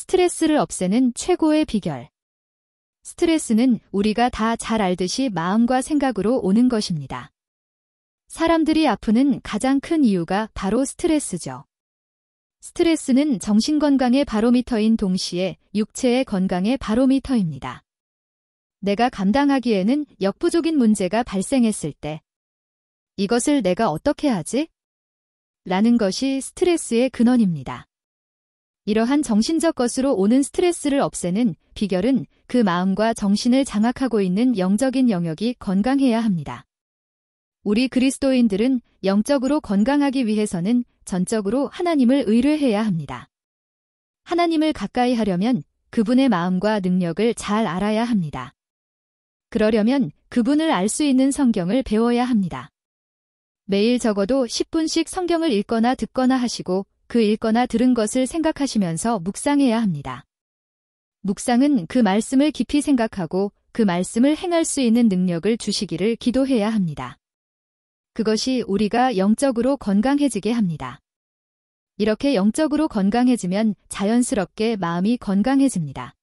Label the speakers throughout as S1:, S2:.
S1: 스트레스를 없애는 최고의 비결. 스트레스는 우리가 다 잘 알듯이 마음과 생각으로 오는 것입니다. 사람들이 아프는 가장 큰 이유가 바로 스트레스죠. 스트레스는 정신건강의 바로미터인 동시에 육체의 건강의 바로미터입니다. 내가 감당하기에는 역부족인 문제가 발생했을 때 이것을 내가 어떻게 하지? 라는 것이 스트레스의 근원입니다. 이러한 정신적 것으로 오는 스트레스를 없애는 비결은 그 마음과 정신을 장악하고 있는 영적인 영역이 건강해야 합니다. 우리 그리스도인들은 영적으로 건강하기 위해서는 전적으로 하나님을 의뢰해야 합니다. 하나님을 가까이 하려면 그분의 마음과 능력을 잘 알아야 합니다. 그러려면 그분을 알 수 있는 성경을 배워야 합니다. 매일 적어도 10분씩 성경을 읽거나 듣거나 하시고 그 읽거나 들은 것을 생각하시면서 묵상해야 합니다. 묵상은 그 말씀을 깊이 생각하고 그 말씀을 행할 수 있는 능력을 주시기를 기도해야 합니다. 그것이 우리가 영적으로 건강해지게 합니다. 이렇게 영적으로 건강해지면 자연스럽게 마음이 건강해집니다.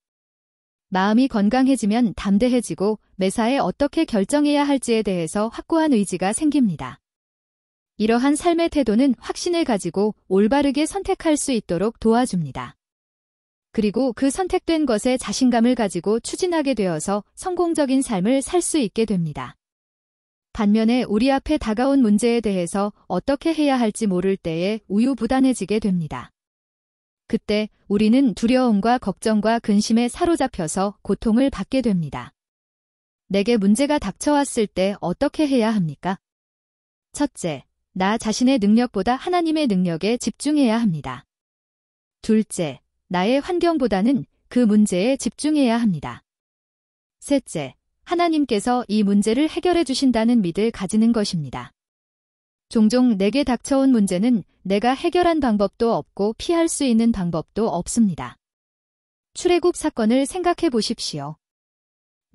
S1: 마음이 건강해지면 담대해지고 매사에 어떻게 결정해야 할지에 대해서 확고한 의지가 생깁니다. 이러한 삶의 태도는 확신을 가지고 올바르게 선택할 수 있도록 도와줍니다. 그리고 그 선택된 것에 자신감을 가지고 추진하게 되어서 성공적인 삶을 살 수 있게 됩니다. 반면에 우리 앞에 다가온 문제에 대해서 어떻게 해야 할지 모를 때에 우유부단해지게 됩니다. 그때 우리는 두려움과 걱정과 근심에 사로잡혀서 고통을 받게 됩니다. 내게 문제가 닥쳐왔을 때 어떻게 해야 합니까? 첫째, 나 자신의 능력보다 하나님의 능력에 집중해야 합니다. 둘째, 나의 환경보다는 그 문제에 집중해야 합니다. 셋째, 하나님께서 이 문제를 해결해 주신다는 믿을 가지는 것입니다. 종종 내게 닥쳐온 문제는 내가 해결한 방법도 없고 피할 수 있는 방법도 없습니다. 출애굽 사건을 생각해 보십시오.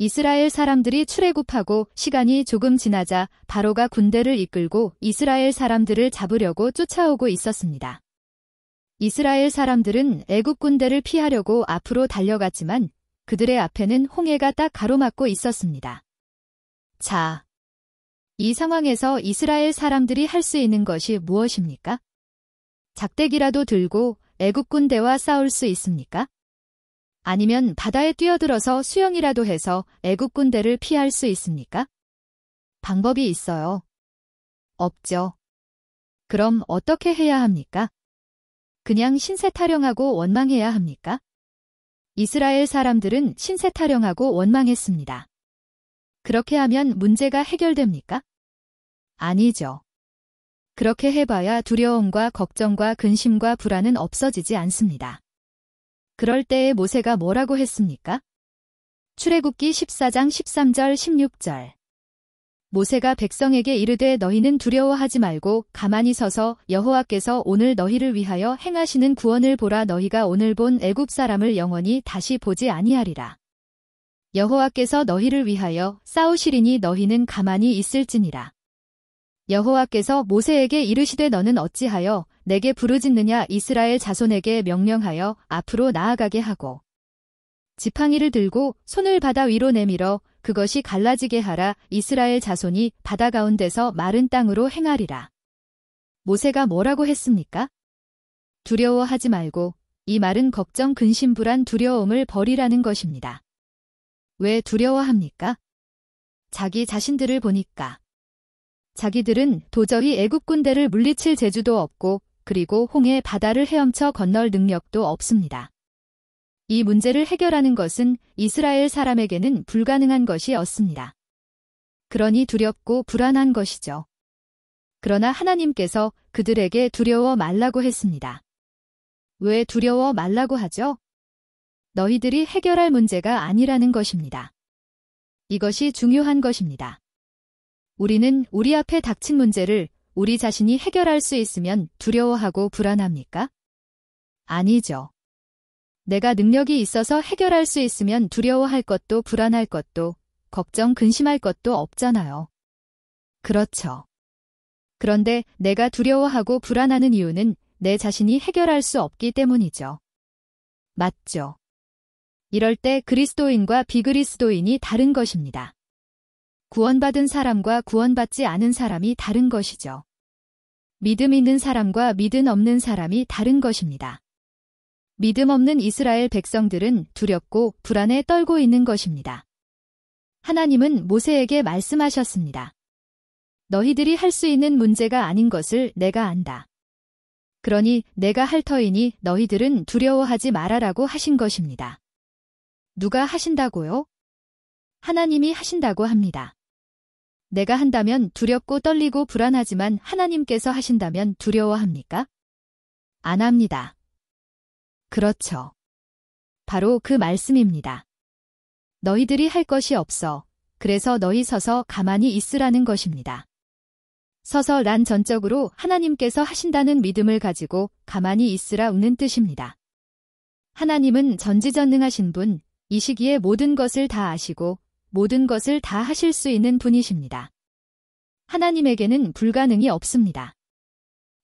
S1: 이스라엘 사람들이 출애굽하고 시간이 조금 지나자 바로가 군대를 이끌고 이스라엘 사람들을 잡으려고 쫓아오고 있었습니다. 이스라엘 사람들은 애굽 군대를 피하려고 앞으로 달려갔지만 그들의 앞에는 홍해가 딱 가로막고 있었습니다. 자, 이 상황에서 이스라엘 사람들이 할 수 있는 것이 무엇입니까? 작대기라도 들고 애굽 군대와 싸울 수 있습니까? 아니면 바다에 뛰어들어서 수영이라도 해서 애굽 군대를 피할 수 있습니까? 방법이 있어요. 없죠. 그럼 어떻게 해야 합니까? 그냥 신세 타령하고 원망해야 합니까? 이스라엘 사람들은 신세 타령하고 원망했습니다. 그렇게 하면 문제가 해결됩니까? 아니죠. 그렇게 해봐야 두려움과 걱정과 근심과 불안은 없어지지 않습니다. 그럴 때에 모세가 뭐라고 했습니까? 출애굽기 14장 13절 16절. 모세가 백성에게 이르되 너희는 두려워하지 말고 가만히 서서 여호와께서 오늘 너희를 위하여 행하시는 구원을 보라. 너희가 오늘 본 애굽 사람을 영원히 다시 보지 아니하리라. 여호와께서 너희를 위하여 싸우시리니 너희는 가만히 있을지니라. 여호와께서 모세에게 이르시되 너는 어찌하여 내게 부르짖느냐. 이스라엘 자손에게 명령하여 앞으로 나아가게 하고 지팡이를 들고 손을 바다 위로 내밀어 그것이 갈라지게 하라. 이스라엘 자손이 바다 가운데서 마른 땅으로 행하리라. 모세가 뭐라고 했습니까? 두려워하지 말고 이 말은 걱정, 근심, 불안, 두려움을 버리라는 것입니다. 왜 두려워합니까? 자기 자신들을 보니까. 자기들은 도저히 애굽 군대를 물리칠 재주도 없고 그리고 홍해 바다를 헤엄쳐 건널 능력도 없습니다. 이 문제를 해결하는 것은 이스라엘 사람에게는 불가능한 것이었습니다. 그러니 두렵고 불안한 것이죠. 그러나 하나님께서 그들에게 두려워 말라고 했습니다. 왜 두려워 말라고 하죠? 너희들이 해결할 문제가 아니라는 것입니다. 이것이 중요한 것입니다. 우리는 우리 앞에 닥친 문제를 우리 자신이 해결할 수 있으면 두려워하고 불안합니까? 아니죠. 내가 능력이 있어서 해결할 수 있으면 두려워할 것도 불안할 것도 걱정, 근심할 것도 없잖아요. 그렇죠. 그런데 내가 두려워하고 불안하는 이유는 내 자신이 해결할 수 없기 때문이죠. 맞죠? 이럴 때 그리스도인과 비그리스도인이 다른 것입니다. 구원받은 사람과 구원받지 않은 사람이 다른 것이죠. 믿음 있는 사람과 믿음 없는 사람이 다른 것입니다. 믿음 없는 이스라엘 백성들은 두렵고 불안에 떨고 있는 것입니다. 하나님은 모세에게 말씀하셨습니다. 너희들이 할 수 있는 문제가 아닌 것을 내가 안다. 그러니 내가 할 터이니 너희들은 두려워하지 말아라고 하신 것입니다. 누가 하신다고요? 하나님이 하신다고 합니다. 내가 한다면 두렵고 떨리고 불안하지만 하나님께서 하신다면 두려워합니까? 안 합니다. 그렇죠. 바로 그 말씀입니다. 너희들이 할 것이 없어. 그래서 너희 서서 가만히 있으라는 것입니다. 서서란 전적으로 하나님께서 하신다는 믿음을 가지고 가만히 있으라는 뜻입니다. 하나님은 전지전능하신 분, 이 시기에 모든 것을 다 아시고 모든 것을 다 하실 수 있는 분이십니다. 하나님에게는 불가능이 없습니다.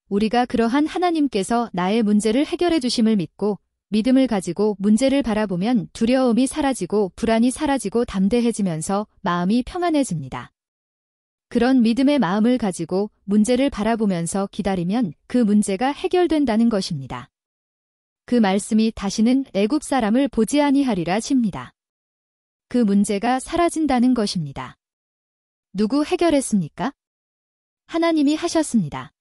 S1: 우리가 그러한 하나님께서 나의 문제를 해결해 주심을 믿고 믿음을 가지고 문제를 바라보면 두려움이 사라지고 불안이 사라지고 담대해지면서 마음이 평안해집니다. 그런 믿음의 마음을 가지고 문제를 바라보면서 기다리면 그 문제가 해결된다는 것입니다. 그 말씀이 다시는 애굽 사람을 보지 아니하리라 십니다. 그 문제가 사라진다는 것입니다. 누구 해결했습니까? 하나님이 하셨습니다.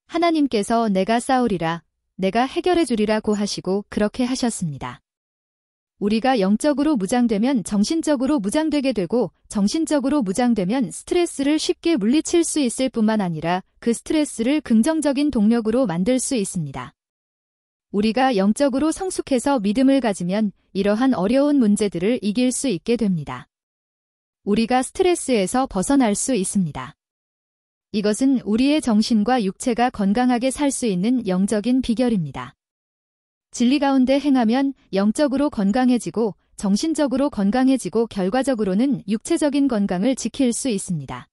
S1: 하나님께서 내가 싸우리라, 내가 해결해 주리라고 하시고 그렇게 하셨습니다. 우리가 영적으로 무장되면 정신적으로 무장되게 되고 정신적으로 무장되면 스트레스를 쉽게 물리칠 수 있을 뿐만 아니라 그 스트레스를 긍정적인 동력으로 만들 수 있습니다. 우리가 영적으로 성숙해서 믿음을 가지면 이러한 어려운 문제들을 이길 수 있게 됩니다. 우리가 스트레스에서 벗어날 수 있습니다. 이것은 우리의 정신과 육체가 건강하게 살 수 있는 영적인 비결입니다. 진리 가운데 행하면 영적으로 건강해지고 정신적으로 건강해지고 결과적으로는 육체적인 건강을 지킬 수 있습니다.